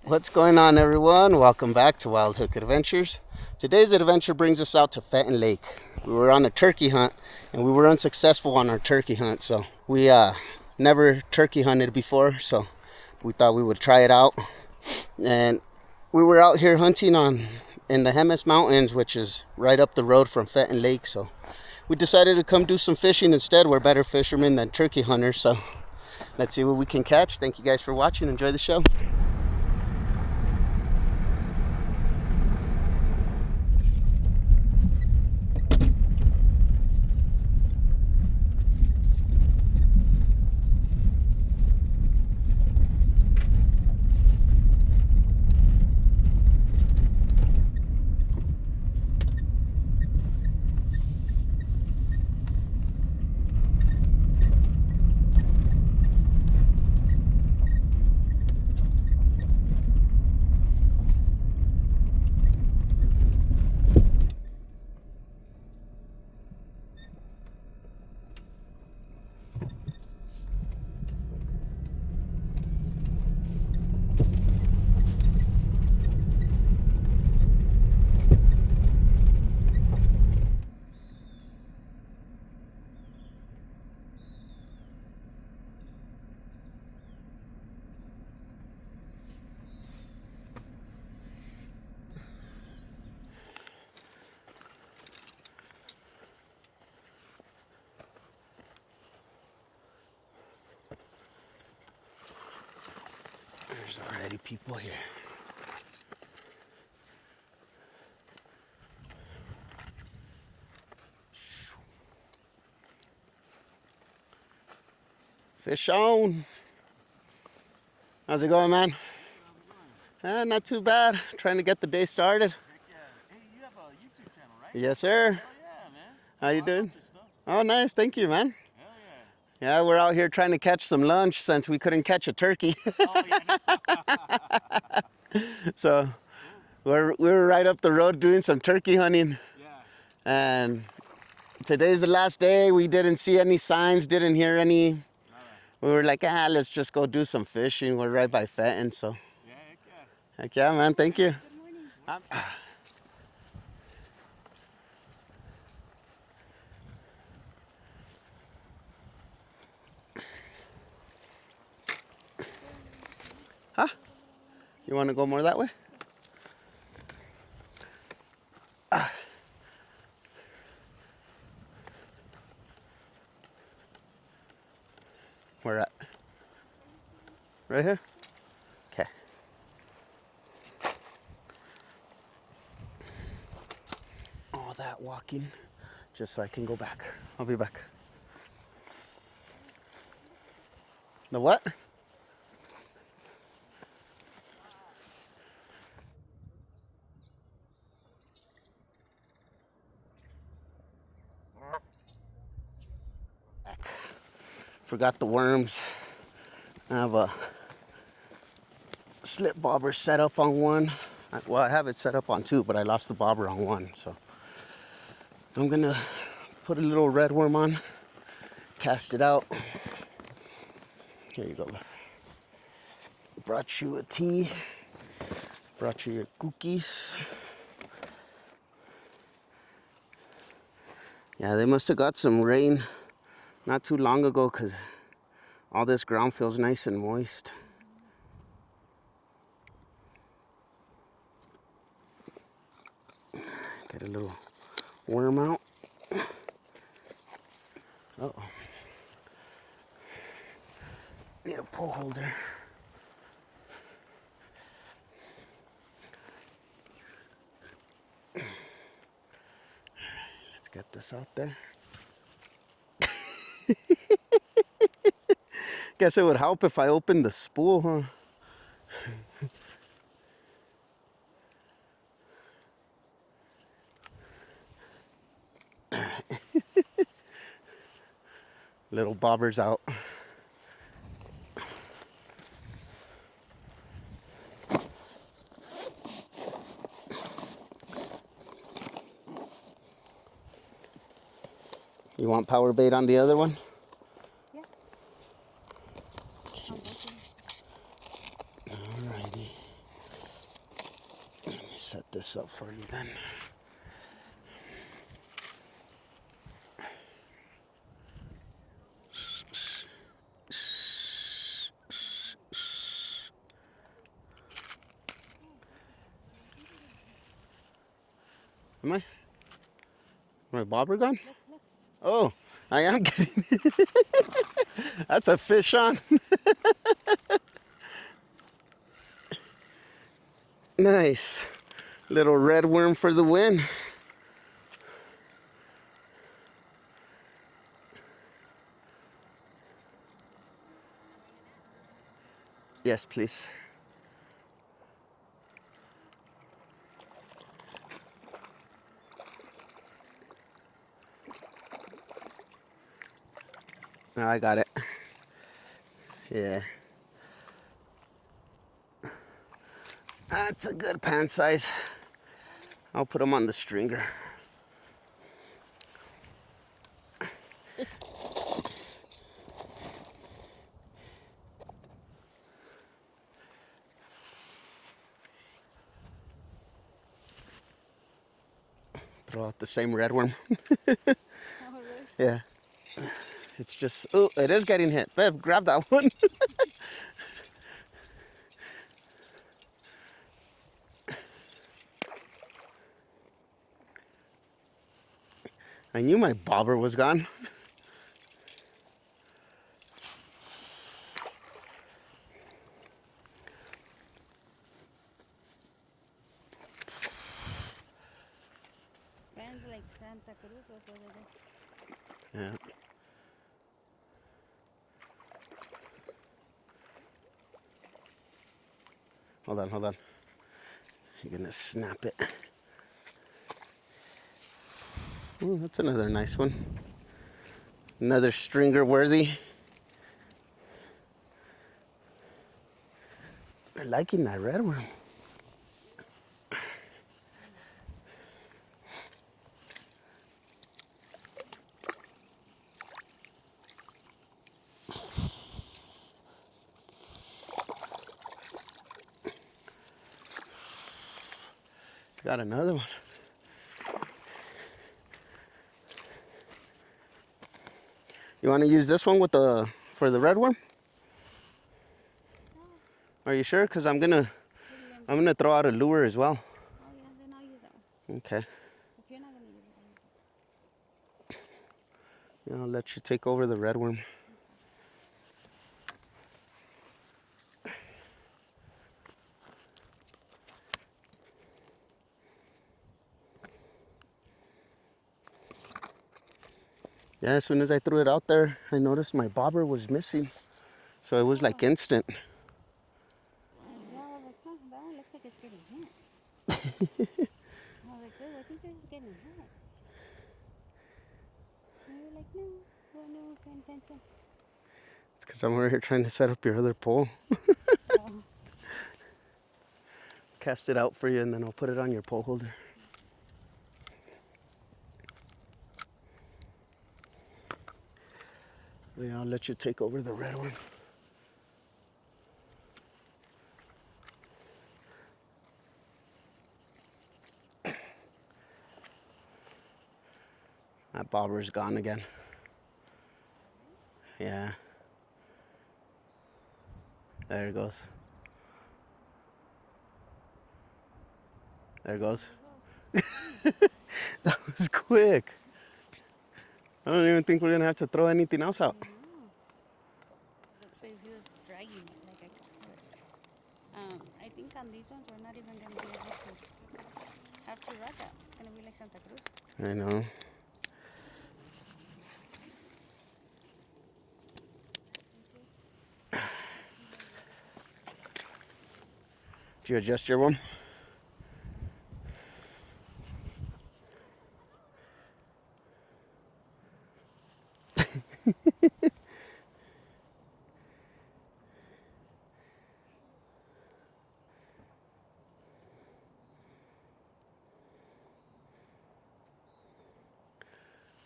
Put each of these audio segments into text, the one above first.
What's going on, everyone? Welcome back to Wildhook Adventures. Today's adventure brings us out to Fenton Lake. We were on a turkey hunt and we were unsuccessful on our turkey hunt, so we never turkey hunted before, so we thought we would try it out. And we were out here hunting in the Jemez Mountains, which is right up the road from Fenton Lake, so we decided to come do some fishing instead. We're better fishermen than turkey hunters, so let's see what we can catch. Thank you guys for watching. Enjoy the show. There's already people here. Fish on. How's it going, man? Not too bad. Trying to get the day started. Heck yeah. Hey, you have a YouTube channel, right? Yes, sir. Hell yeah, man. How you doing? Watch your stuff. Oh, nice. Thank you, man. Hell yeah. Yeah, we're out here trying to catch some lunch since we couldn't catch a turkey. Oh, yeah. So we were right up the road doing some turkey hunting. Yeah. And today's the last day. We didn't see any signs, didn't hear any. All right. We were like, let's just go do some fishing. We're right by Fenton, so. Yeah, heck yeah. Heck yeah, man. Thank you. Good morning. Huh? You want to go more that way? Where at? Right here? Okay. All that walking just so I can go back. I'll be back. The what? Forgot the worms. I have a slip bobber set up on one. Well, I have it set up on two, but I lost the bobber on one. So I'm gonna put a little red worm on, cast it out. Here you go. Brought you a tea. Brought you your cookies. Yeah, they must have got some rain not too long ago because all this ground feels nice and moist. Get a little worm out. Uh-oh. Need a pole holder. Let's get this out there. Guess it would help if I opened the spool, huh? Little bobber's out. You want PowerBait on the other one? Yeah. Alrighty. set this up for you then. Am I bobber gone? Look. Oh, I am getting That's a fish on. Nice. Little red worm for the win. Yes, please. Now I got it. Yeah. That's a good pan size. I'll put them on the stringer. Throw out the same red worm. Oh, really? Yeah. It's just, oh, it is getting hit. Babe, grab that one. I knew my bobber was gone. Sounds like Santa Cruz was over there. Yeah. Hold on. You're gonna snap it. Ooh, that's another nice one. Another stringer worthy. I'm liking that red one. Got another one. You want to use this one with for the red one? Are you sure? Cause I'm gonna throw out a lure as well. Oh yeah, then I'll use that one. Okay. If you're not gonna use it, Yeah, I'll let you take over the red worm. Yeah, as soon as I threw it out there, I noticed my bobber was missing. So it was like instant. yeah, I was like, huh, that one looks like it's getting hit. I was like, oh, I think it's getting hit. And you're like, no, paying attention. It's because I'm over here trying to set up your other pole. Oh, Cast it out for you and then I'll put it on your pole holder. Yeah, I'll let you take over the red one. That bobber's gone again. Yeah. There it goes. There it goes. That was quick. I don't even think we're gonna have to throw anything else out. looks like he was dragging it like I could. I think on these ones we're not even gonna be able to have to rod that. It's gonna be like Santa Cruz. I know. Did you adjust your one?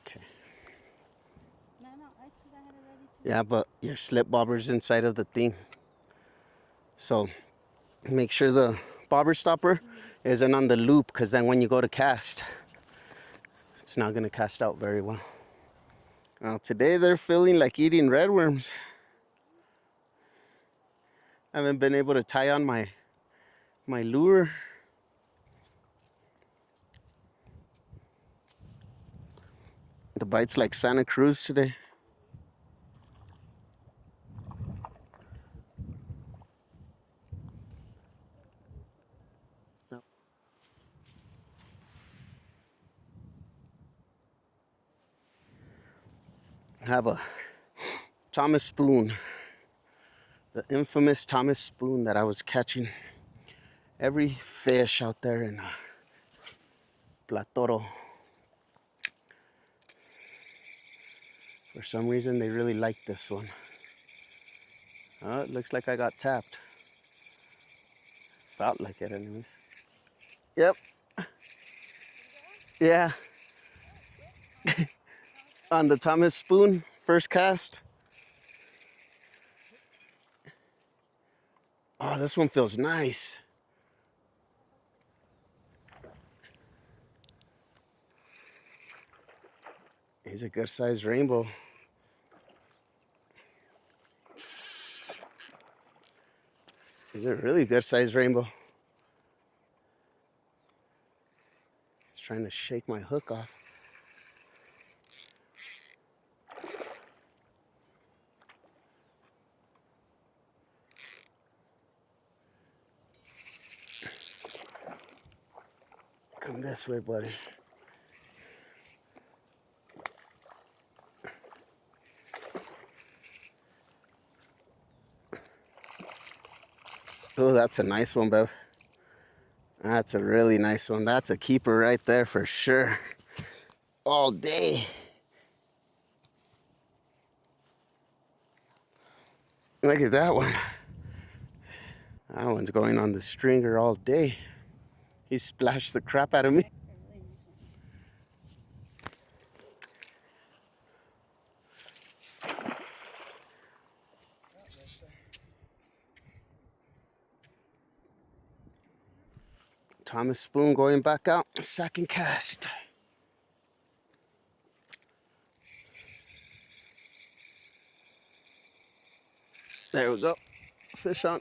Okay. No, I think I had it ready to. Yeah, but your slip bobber's inside of the thing. So make sure the bobber stopper isn't on the loop, because then when you go to cast, it's not going to cast out very well. Now today they're feeling like eating redworms. I haven't been able to tie on my lure. The bite's like Santa Cruz today. I have a Thomas spoon, the infamous Thomas spoon that I was catching every fish out there in Platoro. For some reason, they really like this one. Oh, it looks like I got tapped. Felt like it anyways. Yep. Yeah. On the Thomas spoon, first cast. Oh, this one feels nice. He's a good sized rainbow. He's a really good sized rainbow. He's trying to shake my hook off. Come this way, buddy. Oh, that's a nice one, babe. That's a really nice one. That's a keeper right there for sure. All day. Look at that one. That one's going on the stringer all day. He splashed the crap out of me. Thomas spoon going back out. Second cast. There we go. Fish on.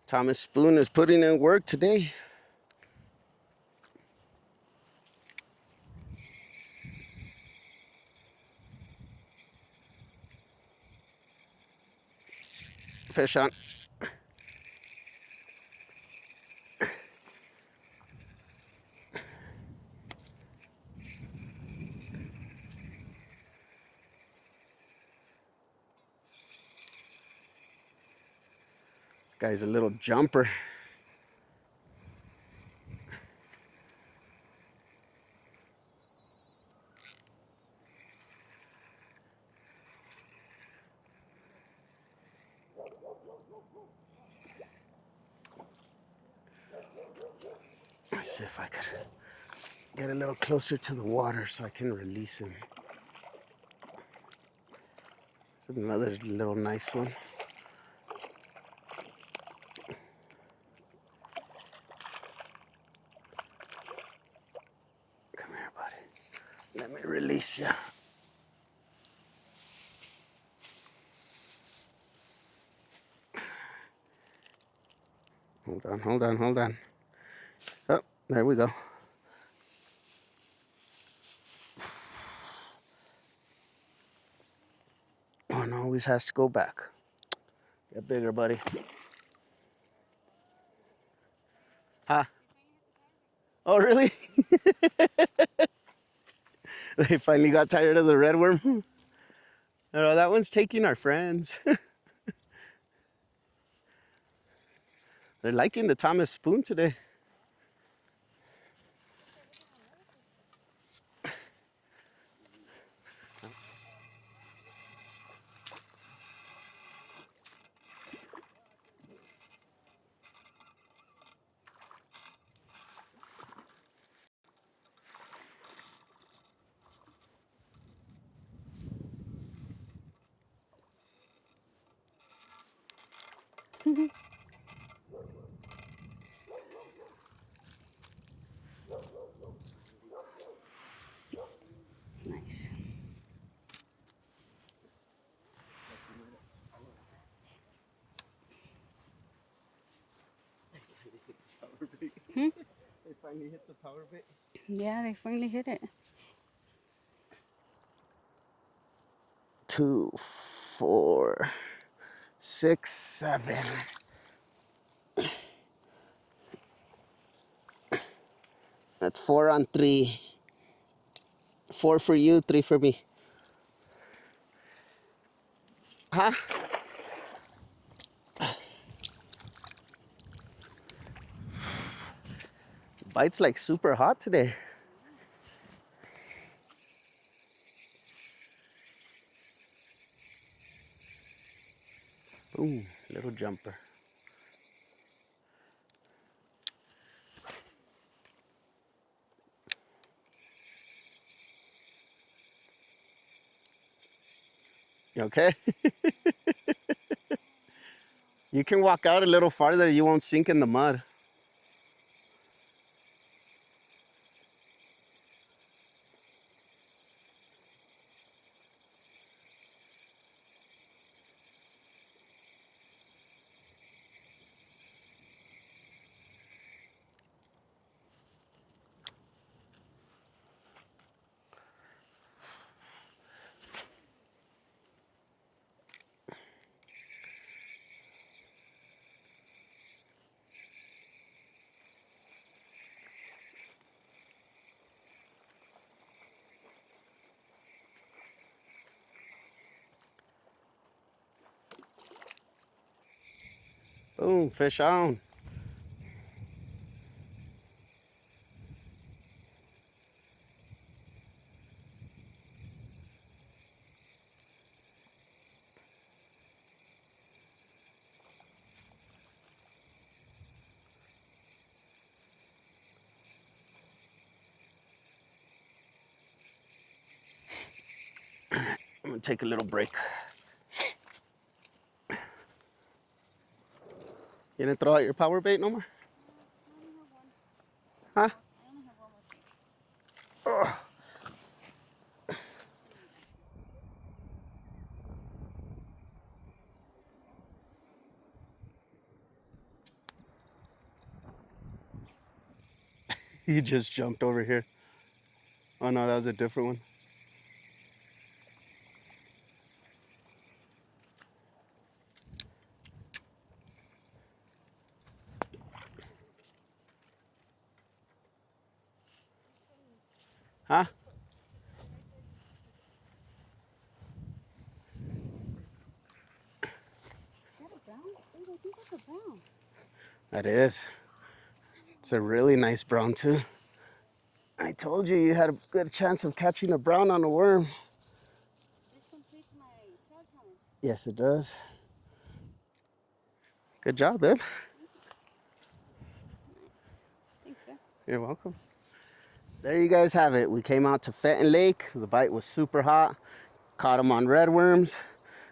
Thomas spoon is putting in work today. Fish on. This guy's a little jumper. Let's see if I could get a little closer to the water so I can release him. It's another little nice one. Come here, buddy. Let me release you. Hold on, hold on, hold on. Oh, there we go. One always has to go back. Get bigger, buddy. Huh? Oh, really? They finally got tired of the redworm. Oh, that one's taking our friends. They're liking the Thomas spoon today. Nice. Hmm? They finally hit the power bait. Yeah, they finally hit it. 2, 4, 6, 7. That's 4 on 3. 4 for you, 3 for me. Huh? Bite's like super hot today. Boom, little jumper. You okay? You can walk out a little farther, you won't sink in the mud. Boom, fish on. I'm gonna take a little break. You didn't throw out your power bait no more? I only have one. Huh? I only have one more fish. Ugh. He just jumped over here. Oh no, that was a different one. Huh? Is that a brown? Dude, I think that's a brown. That is. It's a really nice brown too. I told you you had a good chance of catching a brown on a worm. This completes my trout challenge. Yes, it does. Good job, babe. Nice. Thanks, Ben. You're welcome. There you guys have it. We came out to Fenton Lake. The bite was super hot. Caught them on redworms.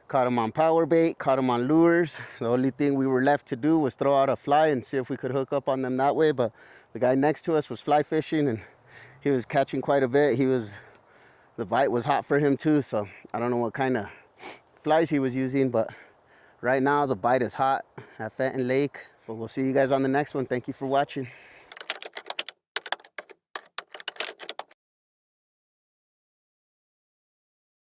Caught them on power bait. Caught them on lures. The only thing we were left to do was throw out a fly and see if we could hook up on them that way. But the guy next to us was fly fishing and he was catching quite a bit. The bite was hot for him too. So I don't know what kind of flies he was using, but right now the bite is hot at Fenton Lake. But we'll see you guys on the next one. Thank you for watching.